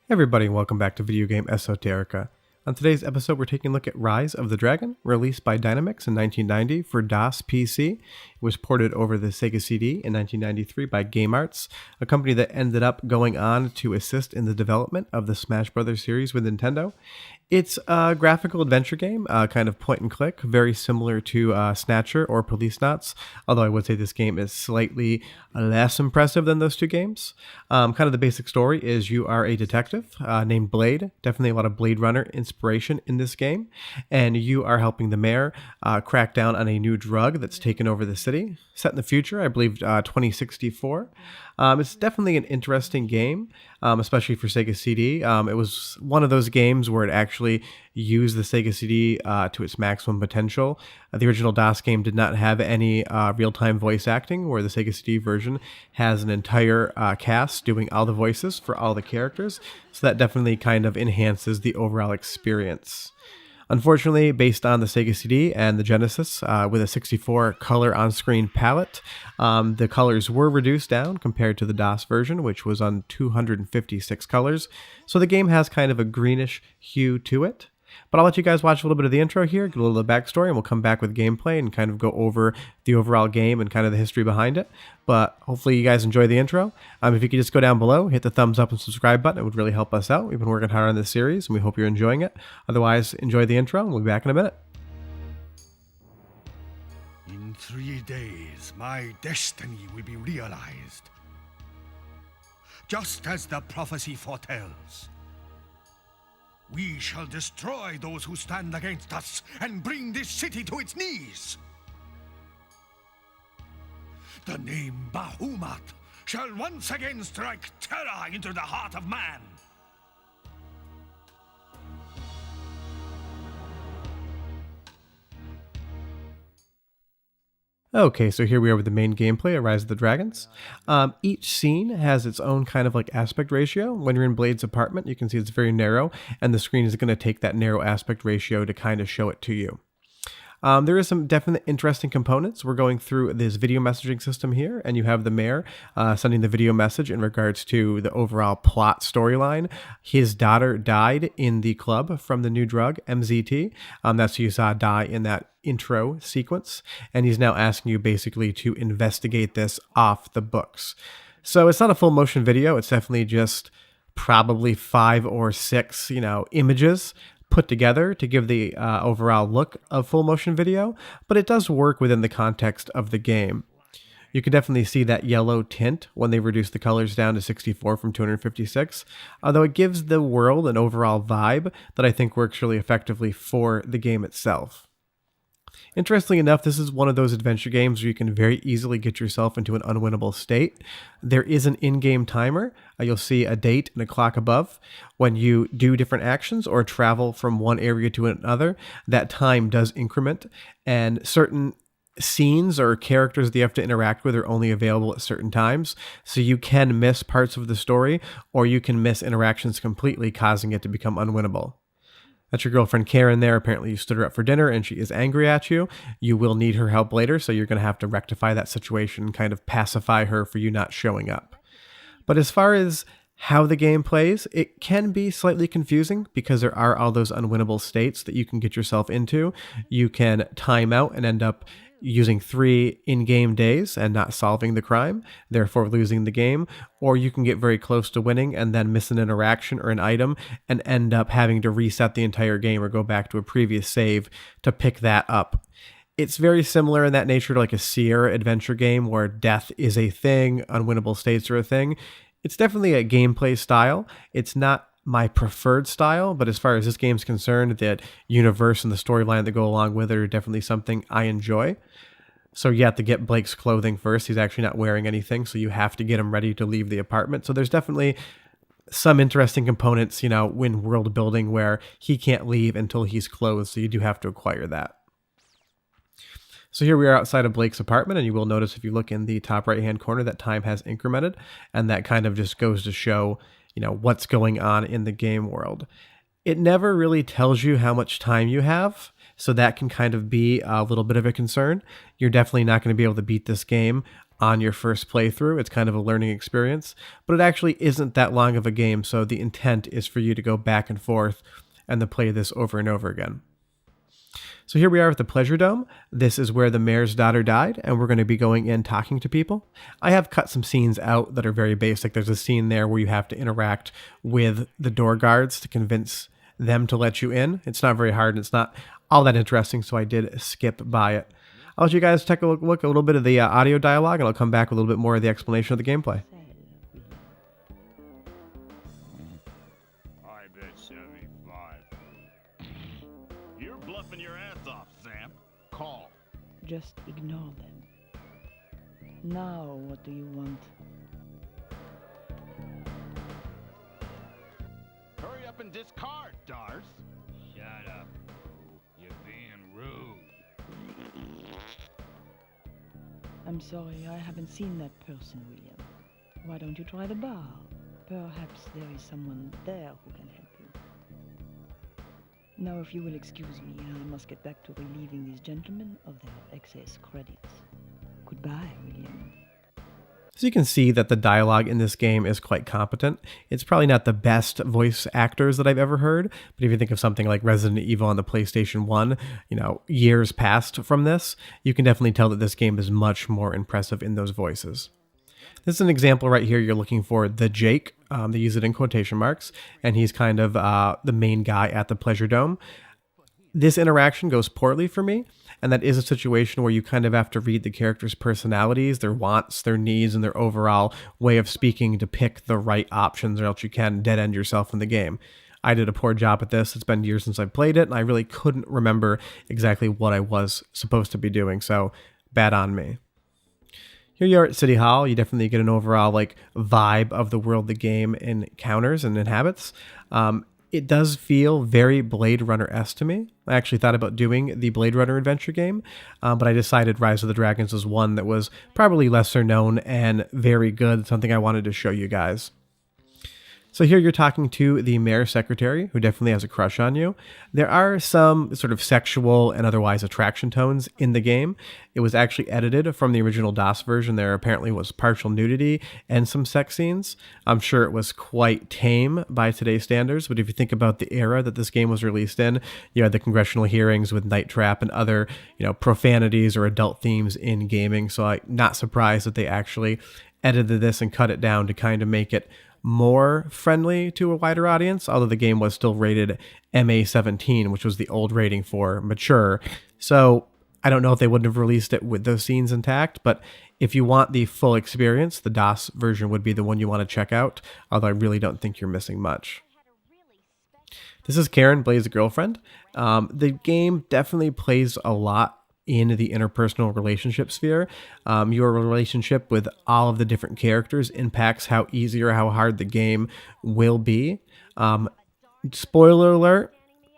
Hey everybody, and welcome back to Video Game Esoterica. On today's episode, we're taking a look at Rise of the Dragon, released by Dynamix in 1990 for DOS PC. It was ported over the Sega CD in 1993 by Game Arts, a company that ended up going on to assist in the development of the Smash Bros. Series with Nintendo. It's a graphical adventure game, kind of point and click, very similar to Snatcher or Police Knots, although I would say this game is slightly less impressive than those two games. Kind of the basic story is you are a detective named Blade, definitely a lot of Blade Runner inspiration in this game, and you are helping the mayor crack down on a new drug that's taken over the city, set in the future, I believe 2064. It's definitely an interesting game, especially for Sega CD. It was one of those games where it actually used the Sega CD to its maximum potential. The original DOS game did not have any real-time voice acting, where the Sega CD version has an entire cast doing all the voices for all the characters, so that definitely kind of enhances the overall experience. Unfortunately, based on the Sega CD and the Genesis, with a 64 color on-screen palette, the colors were reduced down compared to the DOS version, which was on 256 colors. So the game has kind of a greenish hue to it. But I'll let you guys watch a little bit of the intro here, get a little of the backstory, and we'll come back with gameplay and kind of go over the overall game and kind of the history behind it. But hopefully you guys enjoy the intro. If you could just go down below, hit the thumbs up and subscribe button, it would really help us out. We've been working hard on this series, and we hope you're enjoying it. Otherwise, enjoy the intro, and we'll be back in a minute. In 3 days, my destiny will be realized. Just as the prophecy foretells. We shall destroy those who stand against us and bring this city to its knees. The name Bahamut shall once again strike terror into the heart of man. Okay, so here we are with the main gameplay of Rise of the Dragons. Each scene has its own kind of like aspect ratio. When you're in Blade's apartment, you can see it's very narrow, and the screen is going to take that narrow aspect ratio to kind of show it to you. There is some definite interesting components. We're going through this video messaging system here, and you have the mayor sending the video message in regards to the overall plot storyline. His daughter died in the club from the new drug, MZT. That's who you saw die in that intro sequence, and he's now asking you basically to investigate this off the books. So it's not a full motion video. It's definitely just probably 5 or 6, images put together to give the overall look of full motion video, but it does work within the context of the game. You can definitely see that yellow tint when they reduce the colors down to 64 from 256, although it gives the world an overall vibe that I think works really effectively for the game itself. Interestingly enough, this is one of those adventure games where you can very easily get yourself into an unwinnable state. There is an in-game timer. You'll see a date and a clock above. When you do different actions or travel from one area to another, that time does increment, and certain scenes or characters that you have to interact with are only available at certain times. So you can miss parts of the story, or you can miss interactions completely, causing it to become unwinnable. That's your girlfriend Karen there. Apparently you stood her up for dinner and she is angry at you. You will need her help later, so you're going to have to rectify that situation and kind of pacify her for you not showing up. But as far as how the game plays, it can be slightly confusing because there are all those unwinnable states that you can get yourself into. You can time out and end up using 3 in-game days and not solving the crime, therefore losing the game, or you can get very close to winning and then miss an interaction or an item and end up having to reset the entire game or go back to a previous save to pick that up. It's very similar in that nature to like a Sierra adventure game where death is a thing, unwinnable states are a thing. It's definitely a gameplay style. It's not my preferred style, but as far as this game's concerned, that universe and the storyline that go along with it are definitely something I enjoy. So you have to get Blake's clothing first. He's actually not wearing anything, so you have to get him ready to leave the apartment. So there's definitely some interesting components, in world building where he can't leave until he's clothed, so you do have to acquire that. So here we are outside of Blake's apartment, and you will notice if you look in the top right-hand corner that time has incremented, and that kind of just goes to show what's going on in the game world. It never really tells you how much time you have, so that can kind of be a little bit of a concern. You're definitely not going to be able to beat this game on your first playthrough. It's kind of a learning experience, but it actually isn't that long of a game, so the intent is for you to go back and forth and to play this over and over again. So here we are at the Pleasure Dome. This is where the mayor's daughter died, and we're going to be going in talking to people. I have cut some scenes out that are very basic. There's a scene there where you have to interact with the door guards to convince them to let you in. It's not very hard, and it's not all that interesting, so I did skip by it. I'll let you guys take a look a little bit of the audio dialogue, and I'll come back with a little bit more of the explanation of the gameplay. I bet 75. You're bluffing your ass off, Sam. Call. Just ignore them. Now, what do you want? Hurry up and discard, Dars. Shut up. You're being rude. I'm sorry, I haven't seen that person, William. Why don't you try the bar? Perhaps there is someone there who can help you. Now, if you will excuse me, I must get back to relieving these gentlemen of their excess credits. Goodbye, William. So you can see that the dialogue in this game is quite competent. It's probably not the best voice actors that I've ever heard, but if you think of something like Resident Evil on the PlayStation 1, years past from this, you can definitely tell that this game is much more impressive in those voices. This is an example right here. You're looking for the Jake. They use it in quotation marks, and he's kind of the main guy at the Pleasure Dome. This interaction goes poorly for me, and that is a situation where you kind of have to read the characters' personalities, their wants, their needs, and their overall way of speaking to pick the right options, or else you can dead-end yourself in the game. I did a poor job at this. It's been years since I played it, and I really couldn't remember exactly what I was supposed to be doing, so bad on me. Here you are at City Hall. You definitely get an overall vibe of the world the game encounters and inhabits. It does feel very Blade Runner-esque to me. I actually thought about doing the Blade Runner adventure game, but I decided Rise of the Dragons was one that was probably lesser known and very good, something I wanted to show you guys. So here you're talking to the mayor's secretary, who definitely has a crush on you. There are some sort of sexual and otherwise attraction tones in the game. It was actually edited from the original DOS version. There apparently was partial nudity and some sex scenes. I'm sure it was quite tame by today's standards, but if you think about the era that this game was released in, you had the congressional hearings with Night Trap and other, profanities or adult themes in gaming. So I'm not surprised that they actually edited this and cut it down to kind of make it more friendly to a wider audience, although the game was still rated MA-17, which was the old rating for mature. So I don't know if they wouldn't have released it with those scenes intact, but if you want the full experience, the DOS version would be the one you want to check out, although I really don't think you're missing much. This is Karen, Blade's girlfriend. The game definitely plays a lot in the interpersonal relationship sphere. Your relationship with all of the different characters impacts how easy or how hard the game will be. Spoiler alert,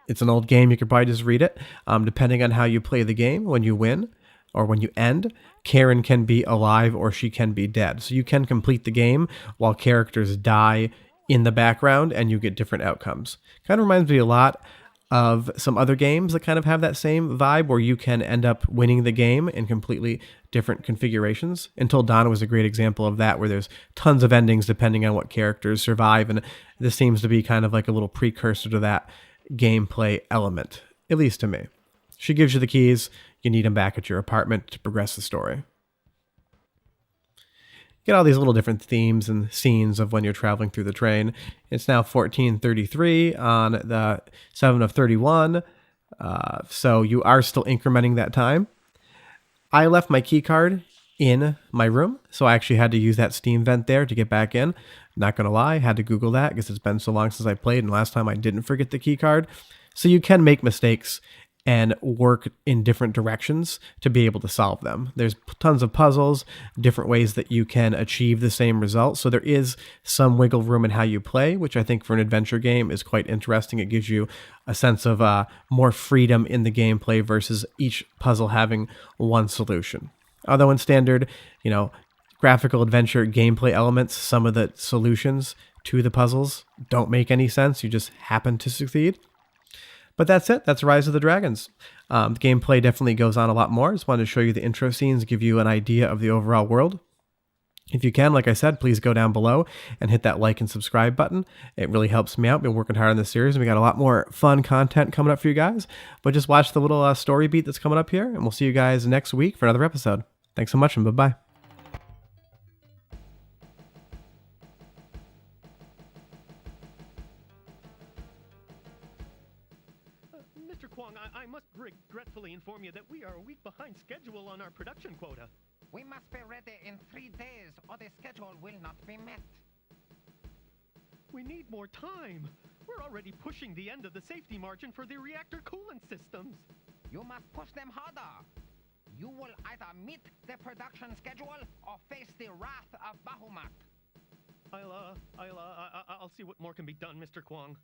it's an old game, you could probably just read it. Depending on how you play the game, when you win or when you end, Karen can be alive or she can be dead. So you can complete the game while characters die in the background and you get different outcomes. Kind of reminds me a lot of some other games that kind of have that same vibe where you can end up winning the game in completely different configurations. Until Dawn was a great example of that, where there's tons of endings depending on what characters survive, and this seems to be kind of like a little precursor to that gameplay element, at least to me. She gives you the keys, you need them back at your apartment to progress the story. Get all these little different themes and scenes of when you're traveling through the train. It's now 14:33 on the 7 of 31, so you are still incrementing that time. I left my key card in my room, so I actually had to use that Steam vent there to get back in. Not gonna lie, I had to Google that because it's been so long since I played, and last time I didn't forget the key card. So you can make mistakes and work in different directions to be able to solve them. There's tons of puzzles, different ways that you can achieve the same result. So there is some wiggle room in how you play, which I think for an adventure game is quite interesting. It gives you a sense of more freedom in the gameplay versus each puzzle having one solution. Although in standard, graphical adventure gameplay elements, some of the solutions to the puzzles don't make any sense. You just happen to succeed. But that's it. That's Rise of the Dragons. The gameplay definitely goes on a lot more. Just wanted to show you the intro scenes, give you an idea of the overall world. If you can, like I said, please go down below and hit that like and subscribe button. It really helps me out. Been working hard on this series, and we got a lot more fun content coming up for you guys. But just watch the little story beat that's coming up here, and we'll see you guys next week for another episode. Thanks so much, and bye-bye. Mr. Kwong, I must regretfully inform you that we are a week behind schedule on our production quota. We must be ready in 3 days, or the schedule will not be met. We need more time. We're already pushing the end of the safety margin for the reactor coolant systems. You must push them harder. You will either meet the production schedule or face the wrath of Bahamut. I'll see what more can be done, Mr. Kwong.